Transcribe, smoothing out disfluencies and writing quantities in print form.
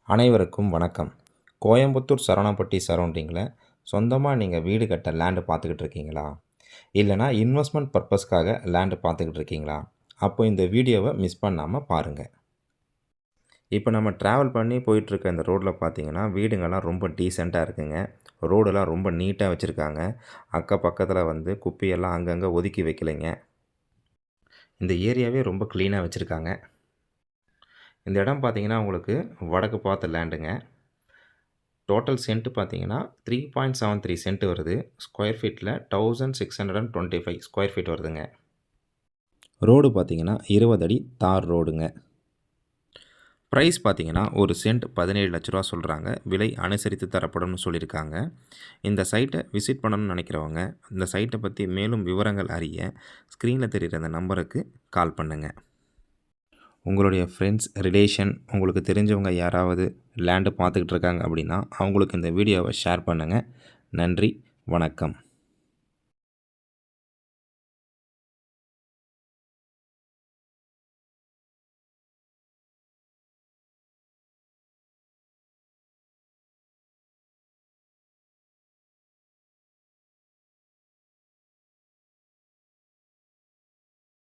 அனைவருக்கும் வணக்கம். கோயம்புத்தூர் சரவணப்பட்டி சரௌண்டிங்கில் சொந்தமாக நீங்கள் வீடு கட்ட லேண்டு பார்த்துக்கிட்டு இருக்கீங்களா? இல்லைனா இன்வெஸ்ட்மெண்ட் பர்பஸ்க்காக லேண்டு பார்த்துக்கிட்டு இருக்கீங்களா? அப்போ இந்த வீடியோவை மிஸ் பண்ணாமல் பாருங்கள். இப்போ நம்ம ட்ராவல் பண்ணி போயிட்டுருக்க இந்த ரோட்டில் பார்த்தீங்கன்னா வீடுங்கள்லாம் ரொம்ப டீசெண்டாக இருக்குங்க. ரோடெல்லாம் ரொம்ப நீட்டாக வச்சுருக்காங்க. பக்கத்தில் குப்பையெல்லாம் அங்கங்கே ஒதுக்கி வைக்கலைங்க. இந்த ஏரியாவே ரொம்ப க்ளீனாக வச்சுருக்காங்க. இந்த இடம் பார்த்தீங்கன்னா உங்களுக்கு வடக்கு பார்த்த லேண்டுங்க. டோட்டல் சென்ட் பார்த்தீங்கன்னா 3.73 சென்ட் வருது. ஸ்கொயர் ஃபீட்டில் 1625 ஸ்கொயர் ஃபீட் வருதுங்க. ரோடு பார்த்தீங்கன்னா 20 அடி தார் ரோடுங்க. ப்ரைஸ் பார்த்தீங்கன்னா ஒரு சென்ட் 17 லட்ச ரூபா சொல்கிறாங்க. விலை அனுசரித்து தரப்படும்னு சொல்லியிருக்காங்க. இந்த சைட்டை விசிட் பண்ணணும்னு நினைக்கிறவங்க இந்த சைட்டை பற்றி மேலும் விவரங்கள் அறிய ஸ்க்ரீனில் தெரிகிற அந்த நம்பருக்கு கால் பண்ணுங்கள். உங்களுடைய ஃப்ரெண்ட்ஸ், ரிலேஷன், உங்களுக்கு தெரிஞ்சவங்க யாராவது லேண்டு பார்த்துக்கிட்டு இருக்காங்க அப்படின்னா அவங்களுக்கு இந்த வீடியோவை ஷேர் பண்ணுங்கள். நன்றி, வணக்கம்.